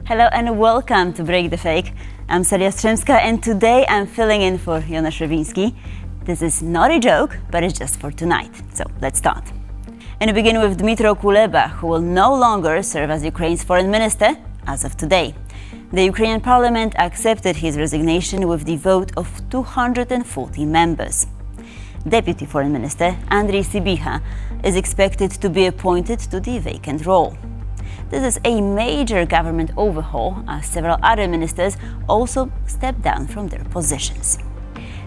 Hello and welcome to Break the Fake. I'm Salia Strzemska and today I'm filling in for Jonasz Rybinski. This is not a joke, but it's just for tonight. So let's start. And we begin with Dmytro Kuleba, who will no longer serve as Ukraine's foreign minister as of today. The Ukrainian parliament accepted his resignation with the vote of 240 members. Deputy Foreign Minister Andriy Sybiha is expected to be appointed to the vacant role. This is a major government overhaul, as several other ministers also stepped down from their positions.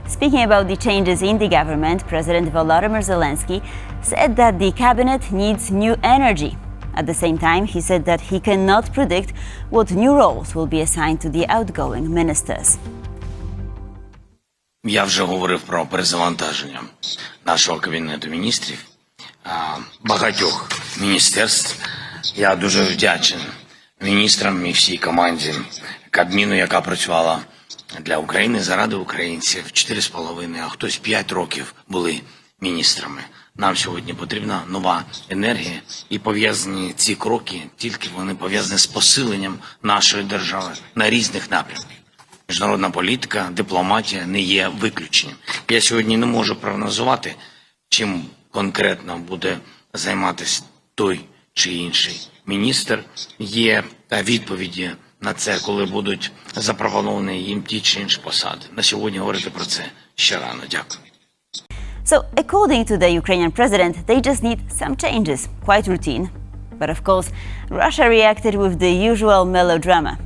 Speaking about the changes in the government, President Volodymyr Zelensky said that the cabinet needs new energy. At the same time, he said that he cannot predict what new roles will be assigned to the outgoing ministers. Я вже говорив про перезавантаження нашого Кабінету міністрів, багатьох міністерств. Я дуже вдячен міністрам і всій команді Кабміну, яка працювала для України, заради українців. 4,5, а хтось 5 років були міністрами. Нам сьогодні потрібна нова енергія, і пов'язані ці кроки, тільки вони пов'язані з посиленням нашої держави на різних напрямках. Міжнародна політика, дипломатія не є виключенням. Я сьогодні не можу прогнозувати, чим конкретно буде займатися той чи інший міністр. Є відповіді на це, коли будуть запропоновані їм ті чи інші посади. На сьогодні говорити про це ще рано. Дякую. So, according to the Ukrainian president, they just need some changes, quite routine. But of course, Russia reacted with the usual melodrama.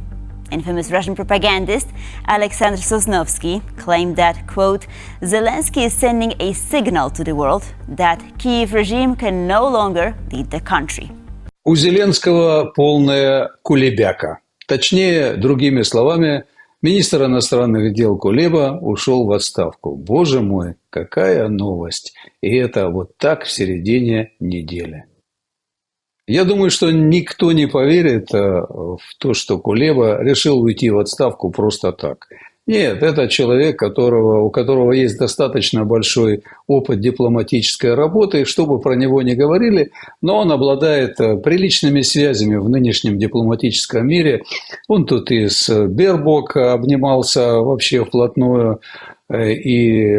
Infamous Russian propagandist Alexander Sosnovsky claimed that, quote, Zelensky is sending a signal to the world that Kyiv regime can no longer lead the country. У Зеленского полная кулебяка. Точнее, другими словами, министр иностранных дел Кулеба ушел в отставку. Боже мой, какая новость! И это вот так в середине недели. Я думаю, что никто не поверит в то, что Кулеба решил уйти в отставку просто так. Нет, это человек, у которого есть достаточно большой опыт дипломатической работы, что бы про него ни говорили, но он обладает приличными связями в нынешнем дипломатическом мире. Он тут и с Бербок обнимался вообще вплотную, и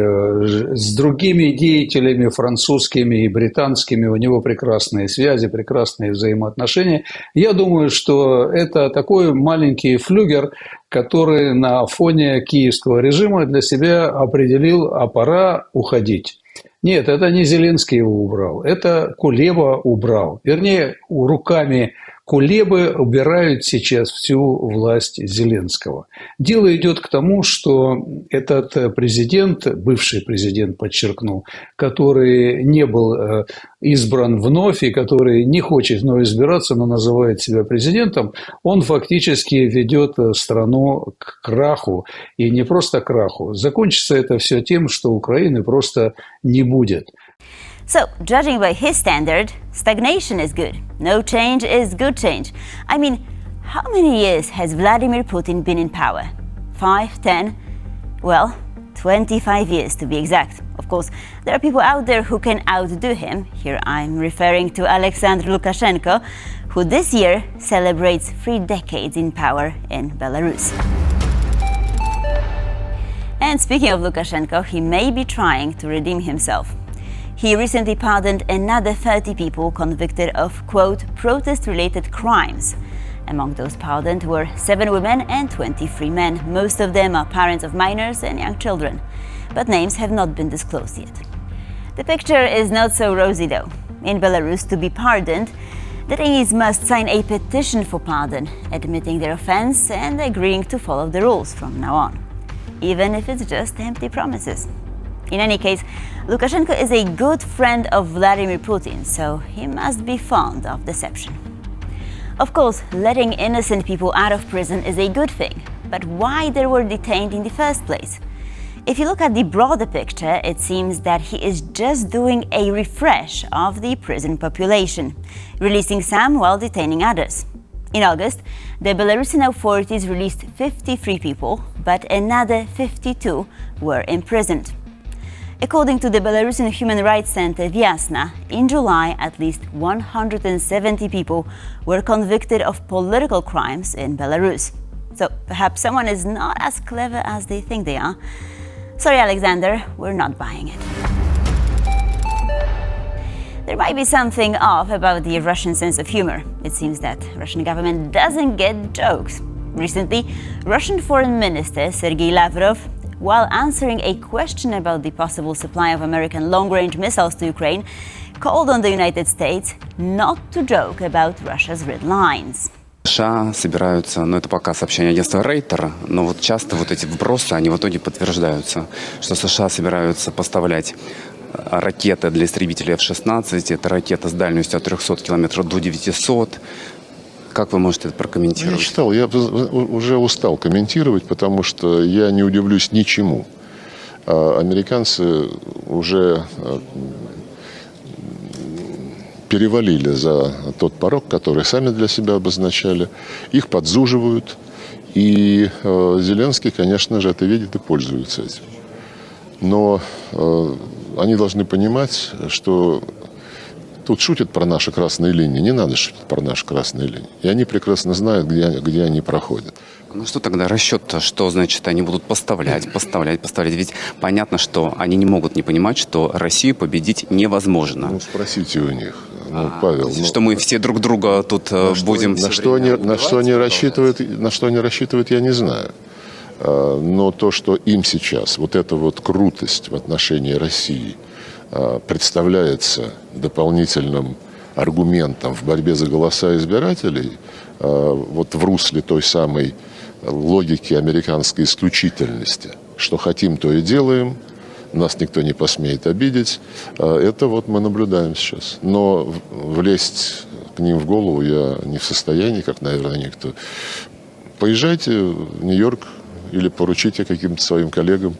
с другими деятелями французскими и британскими у него прекрасные связи, прекрасные взаимоотношения. Я думаю, что это такой маленький флюгер, который на фоне киевского режима для себя определил, а пора уходить. Нет, это не Зеленский его убрал, это Кулеба убрал. Вернее, руками Кулебы убирают сейчас всю власть Зеленского. Дело идет к тому, что этот президент, бывший президент, подчеркну, который не был избран вновь и который не хочет вновь избираться, но называет себя президентом, он фактически ведет страну к краху. И не просто к краху. Закончится это все тем, что Украины просто не будет. So, judging by his standard, stagnation is good. No change is good change. I mean, how many years has Vladimir Putin been in power? 5, 10? Well, 25 years to be exact. Of course, there are people out there who can outdo him. Here I'm referring to Alexander Lukashenko, who this year celebrates 3 decades in power in Belarus. And speaking of Lukashenko, he may be trying to redeem himself. He recently pardoned another 30 people convicted of, quote, protest-related crimes. Among those pardoned were 7 women and 23 men. Most of them are parents of minors and young children, but names have not been disclosed yet. The picture is not so rosy, though. In Belarus, to be pardoned, detainees must sign a petition for pardon, admitting their offense and agreeing to follow the rules from now on, even if it's just empty promises. In any case, Lukashenko is a good friend of Vladimir Putin, so he must be fond of deception. Of course, letting innocent people out of prison is a good thing, but why they were detained in the first place? If you look at the broader picture, it seems that he is just doing a refresh of the prison population, releasing some while detaining others. In August, the Belarusian authorities released 53 people, but another 52 were imprisoned. According to the Belarusian human rights center Vyasna, in July, at least 170 people were convicted of political crimes in Belarus. So perhaps someone is not as clever as they think they are. Sorry, Alexander, we're not buying it. There might be something off about the Russian sense of humor. It seems that the Russian government doesn't get jokes. Recently, Russian Foreign Minister Sergei Lavrov, while answering a question about the possible supply of American long-range missiles to Ukraine, called on the United States not to joke about Russia's red lines. США собираются, это пока сообщение агентства Рейтер, но вот часто вот эти вбросы, они в итоге подтверждаются, что США собираются поставлять ракеты для истребителей F-16, это ракета с дальностью от 300 километров до 900. Как вы можете это прокомментировать? Я читал, я уже устал комментировать, потому что я не удивлюсь ничему. Американцы уже перевалили за тот порог, который сами для себя обозначали. Их подзуживают. И Зеленский, конечно же, это видит и пользуется этим. Но они должны понимать, что тут шутят про наши красные линии. Не надо шутить про наши красные линии. И они прекрасно знают, где они проходят. Ну что тогда расчет-то? Что значит они будут поставлять? Ведь понятно, что они не могут не понимать, что Россию победить невозможно. Ну, спросите у них. Павел. Что мы все друг друга тут будем... На что они рассчитывают, я не знаю. Но то, что им сейчас, вот эта вот крутость в отношении России представляется дополнительным аргументом в борьбе за голоса избирателей, вот в русле той самой логики американской исключительности, что хотим, то и делаем, нас никто не посмеет обидеть, это вот мы наблюдаем сейчас. Но влезть к ним в голову я не в состоянии, как, наверное, никто. Поезжайте в Нью-Йорк или поручите каким-то своим коллегам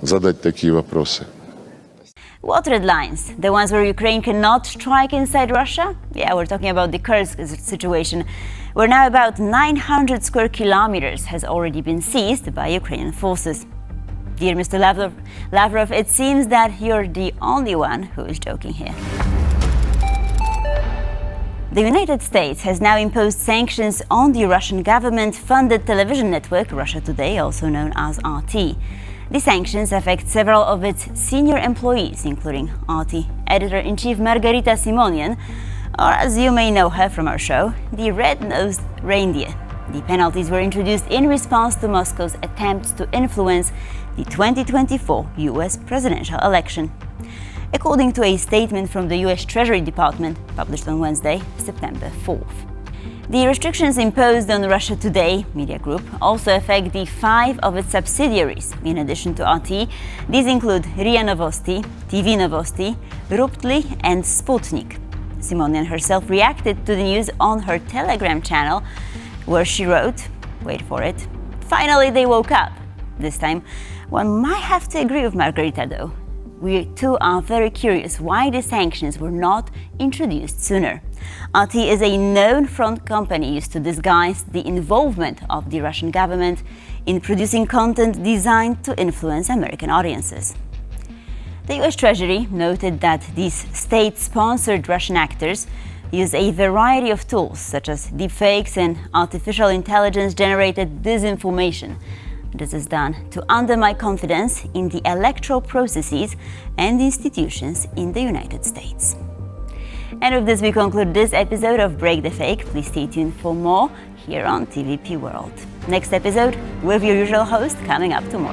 задать такие вопросы. What red lines? The ones where Ukraine cannot strike inside Russia? Yeah, we're talking about the Kursk situation, where now about 900 square kilometers has already been seized by Ukrainian forces. Dear Mr. Lavrov, it seems that you're the only one who is joking here. The United States has now imposed sanctions on the Russian government-funded television network, Russia Today, also known as RT. The sanctions affect several of its senior employees, including RT editor-in-chief Margarita Simonian, or as you may know her from our show, the red-nosed reindeer. The penalties were introduced in response to Moscow's attempts to influence the 2024 US presidential election. According to a statement from the US Treasury Department, published on Wednesday, September 4th. The restrictions imposed on Russia Today media group also affect the 5 of its subsidiaries. In addition to RT, these include RIA Novosti, TV Novosti, Ruptli, and Sputnik. Simonian herself reacted to the news on her Telegram channel, where she wrote, wait for it, "Finally they woke up." This time, one might have to agree with Margarita though. We too are very curious why the sanctions were not introduced sooner. RT is a known front company used to disguise the involvement of the Russian government in producing content designed to influence American audiences. The US Treasury noted that these state-sponsored Russian actors use a variety of tools such as deepfakes and artificial intelligence-generated disinformation. This is done to undermine confidence in the electoral processes and institutions in the United States. And with this, we conclude this episode of Break the Fake. Please stay tuned for more here on TVP World. Next episode with your usual host coming up tomorrow.